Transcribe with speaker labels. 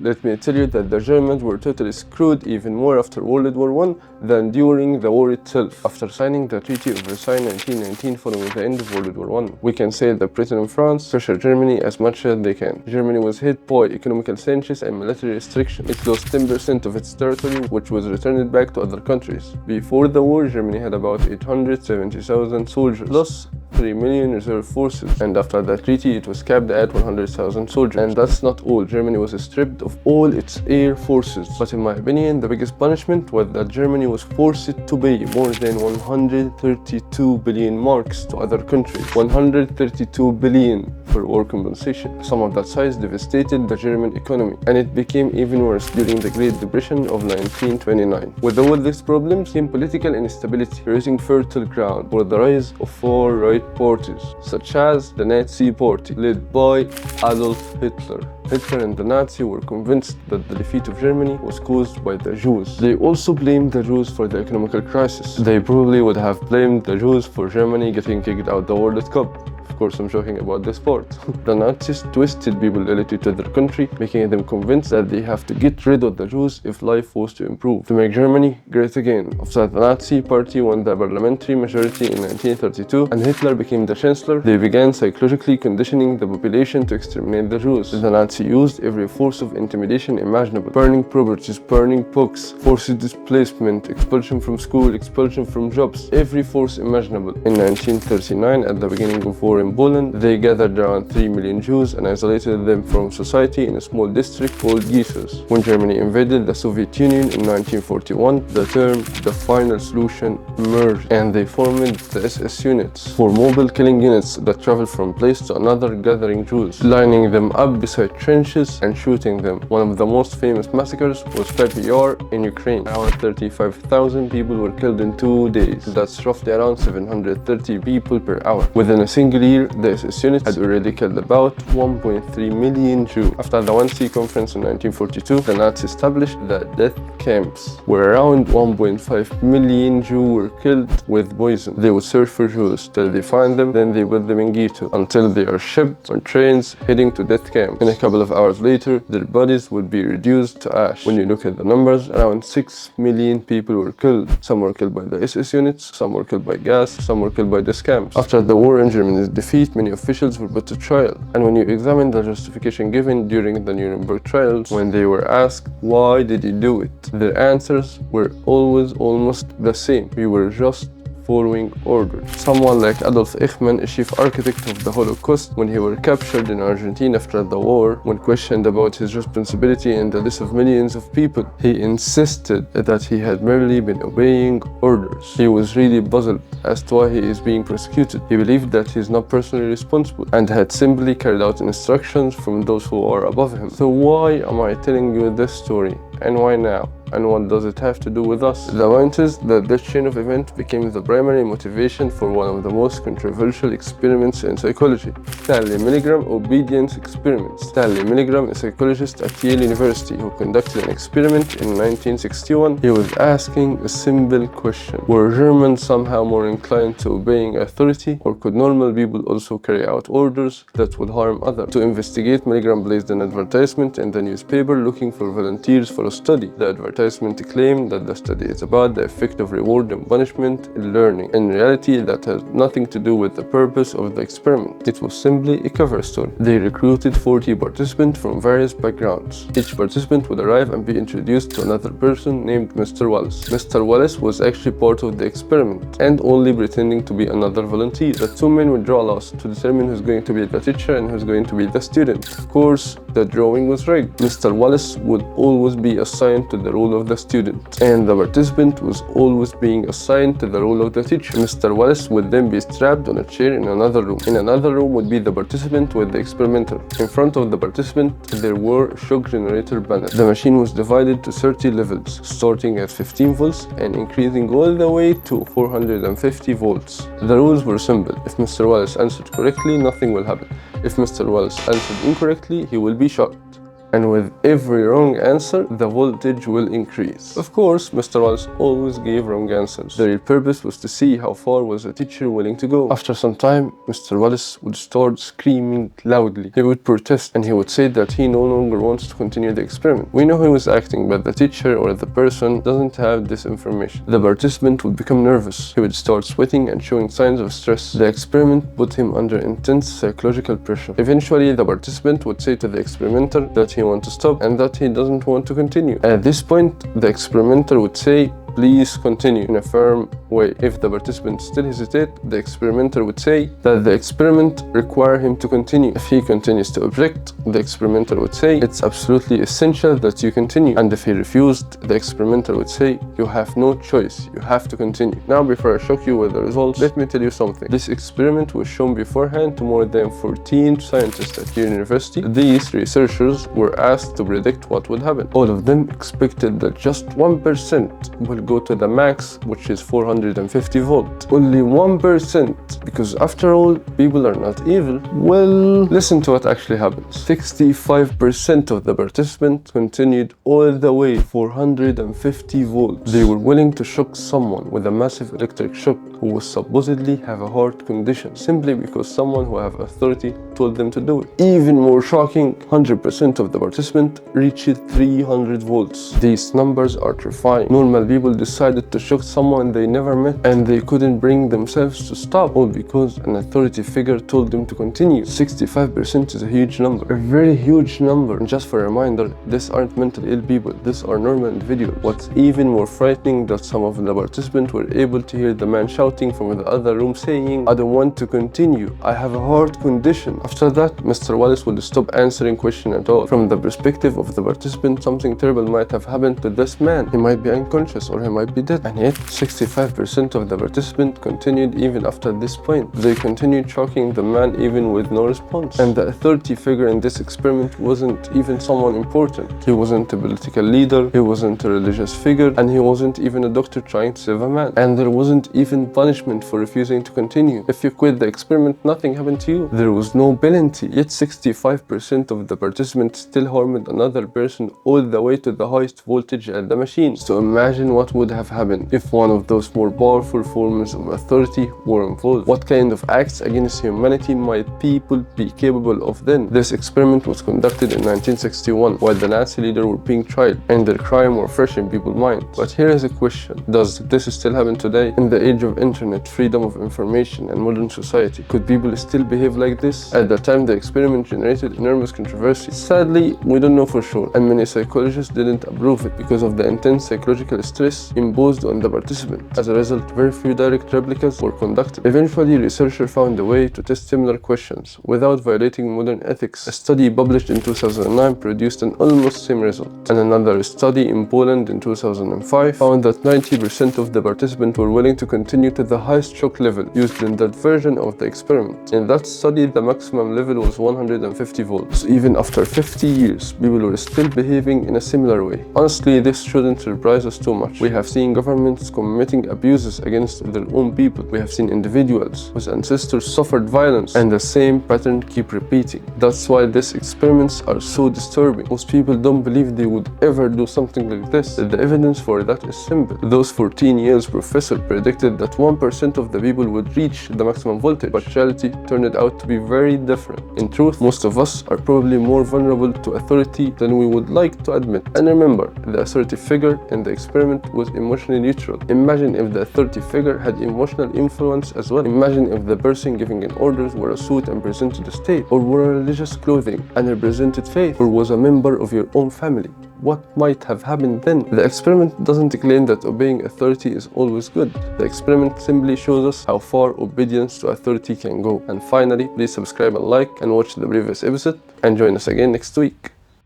Speaker 1: Let me tell you that the Germans were totally screwed even more after World War I than during the war itself. After signing the Treaty of Versailles in 1919 following the end of World War I, we can say that Britain and France pressure Germany as much as they can. Germany was hit by economical sanctions and military restrictions. It lost 10% of its territory, which was returned back to other countries. Before the war, Germany had about 870,000 soldiers, plus 3 million reserve forces, and after the treaty it was capped at 100,000 soldiers. And that's not all. Germany was stripped of all its air forces. But in my opinion, the biggest punishment was that Germany was forced to pay more than 132 billion marks to other countries. 132 billion for war compensation. Some of that size devastated the German economy, and it became even worse during the Great Depression of 1929. With all these problems came political instability, creating fertile ground for the rise of far-right parties, such as the Nazi Party, led by Adolf Hitler. Hitler and the Nazis were convinced that the defeat of Germany was caused by the Jews. They also blamed the Jews for the economical crisis. They probably would have blamed the Jews for Germany getting kicked out the World Cup. Of course, I'm joking about this part. The Nazis twisted people's loyalty to their country, making them convinced that they have to get rid of the Jews if life was to improve, to make Germany great again. After the Nazi Party won the parliamentary majority in 1932 and Hitler became the chancellor, they began psychologically conditioning the population to exterminate the Jews. The Nazis used every force of intimidation imaginable: burning properties, burning books, forced displacement, expulsion from school, expulsion from jobs, every force imaginable. In 1939, at the beginning of war in Poland, they gathered around 3 million Jews and isolated them from society in a small district called ghettos. When Germany invaded the Soviet Union in 1941, the term "the final solution" emerged, and they formed the SS units, for mobile killing units that travel from place to another, gathering Jews, lining them up beside trenches and shooting them. One of the most famous massacres was Babi Yar in Ukraine. Around 35,000 people were killed in 2 days. That's roughly around 730 people per hour. Within a single year, the SS unit had already killed about 1.3 million Jews. After the Wannsee Conference in 1942, the Nazis established the death camps, where around 1.5 million Jews were killed with poison. They would search for Jews till they find them, then they put them in ghetto until they are shipped on trains heading to death camps. And a couple of hours later, their bodies would be reduced to ash. When you look at the numbers, around 6 million people were killed. Some were killed by the SS units, some were killed by gas, some were killed by death camps. After the war and Germany's defeat, many officials were put to trial. And when you examine the justification given during the Nuremberg trials, when they were asked why did you do it, their answers were always almost the same: we were just following orders. Someone like Adolf Eichmann, a chief architect of the Holocaust, when he were captured in Argentina after the war, when questioned about his responsibility in the death of millions of people, he insisted that he had merely been obeying orders. He was really puzzled as to why he is being prosecuted. He believed that he is not personally responsible and had simply carried out instructions from those who are above him. So why am I telling you this story? And why now? And what does it have to do with us? The point is that this chain of events became the primary motivation for one of the most controversial experiments in psychology, Stanley Milgram obedience experiment. Stanley Milgram, a psychologist at Yale University who conducted an experiment in 1961. He was asking a simple question: were Germans somehow more inclined to obeying authority, or could normal people also carry out orders that would harm others? To investigate, Milgram placed an advertisement in the newspaper looking for volunteers for a study. The advertisement claimed that the study is about the effect of reward and punishment in learning. In reality, that has nothing to do with the purpose of the experiment. It was simply a cover story. They recruited 40 participants from various backgrounds. Each participant would arrive and be introduced to another person named Mr. Wallace. Mr. Wallace was actually part of the experiment and only pretending to be another volunteer. The two men would draw lots to determine who's going to be the teacher and who's going to be the student. Of course, the drawing was rigged. Mr. Wallace would always be assigned to the role of the student, and the participant was always being assigned to the role of the teacher. Mr. Wallace would then be strapped on a chair in another room. In another room would be the participant with the experimenter. In front of the participant, there were a shock generator panels. The machine was divided to 30 levels, starting at 15 volts and increasing all the way to 450 volts. The rules were simple. If Mr. Wallace answered correctly, nothing will happen. If Mr. Wallace answered incorrectly, he will be shocked. and with every wrong answer, the voltage will increase. Of course, Mr. Wallace always gave wrong answers. The real purpose was to see how far was the teacher willing to go. After some time, Mr. Wallace would start screaming loudly. He would protest, and he would say that he no longer wants to continue the experiment. We know he was acting, but the teacher or the person doesn't have this information. The participant would become nervous. He would start sweating and showing signs of stress. The experiment put him under intense psychological pressure. Eventually, the participant would say to the experimenter that he wants to stop and that he doesn't want to continue. At this point, the experimenter would say, "Please continue," in a firm way. If the participant still hesitate, the experimenter would say that the experiment require him to continue. If he continues to object, the experimenter would say, "It's absolutely essential that you continue." And if he refused, the experimenter would say, "You have no choice, you have to continue." Now, before I shock you with the results, let me tell you something. This experiment was shown beforehand to more than 14 scientists at your university. These researchers were asked to predict what would happen. All of them expected that just 1% will go to the max, which is 450 volts. Only 1%, because after all, people are not evil. Well, listen to what actually happens. 65% of the participants continued all the way 450 volts. They were willing to shock someone with a massive electric shock who was supposedly have a heart condition, simply because someone who have authority told them to do it. Even more shocking, 100% of the participants reached 300 volts. These numbers are terrifying. Normal people decided to shock someone they never met, and they couldn't bring themselves to stop, all because an authority figure told them to continue. 65% is a huge number, a very huge number. And just for a reminder, these aren't mentally ill people, these are normal individuals. What's even more frightening, that some of the participants were able to hear the man shouting from the other room saying, "I don't want to continue, I have a heart condition." After that, Mr. Wallace would stop answering questions at all. From the perspective of the participant, something terrible might have happened to this man. He might be unconscious or he might be dead. And yet, 65% of the participants continued even after this point. They continued shocking the man even with no response. And the authority figure in this experiment wasn't even someone important. He wasn't a political leader, he wasn't a religious figure, and he wasn't even a doctor trying to save a man. And there wasn't even punishment for refusing to continue. If you quit the experiment, nothing happened to you. There was no penalty. Yet 65% of the participants still harmed another person all the way to the highest voltage at the machine. So imagine what would have happened if one of those more powerful forms of authority were involved. What kind of acts against humanity might people be capable of then? This experiment was conducted in 1961 while the Nazi leader were being tried, and their crime were fresh in people's minds. But here is a question: does this still happen today? In the age of internet, freedom of information, and modern society, could people still behave like this? At the time, the experiment generated enormous controversy. Sadly, we don't know for sure, and many psychologists didn't approve it because of the intense psychological stress imposed on the participant. As a result, very few direct replicas were conducted. Eventually, researchers found a way to test similar questions without violating modern ethics. A study published in 2009 produced an almost same result, and another study in Poland in 2005 found that 90% of the participants were willing to continue to the highest shock level used in that version of the experiment. In that study, the maximum level was 150 volts. So even after 50 years, people were still behaving in a similar way. Honestly, this shouldn't surprise us too much. We have seen governments committing abuses against their own people. We have seen individuals whose ancestors suffered violence, and the same pattern keep repeating. That's why these experiments are so disturbing. Most people don't believe they would ever do something like this. The evidence for that is simple. Those 14 years professor predicted that 1% of the people would reach the maximum voltage, but reality turned out to be very different. In truth, most of us are probably more vulnerable to authority than we would like to admit. And remember, the authority figure in the experiment was emotionally neutral. Imagine if the authority figure had emotional influence as well. Imagine if the person giving an orders wore a suit and presented the state, or wore religious clothing and represented faith, or was a member of your own family. What might have happened then? The experiment doesn't claim that obeying authority is always good. The experiment simply shows us how far obedience to authority can go. And finally, please subscribe and like and watch the previous episode, and join us again next week.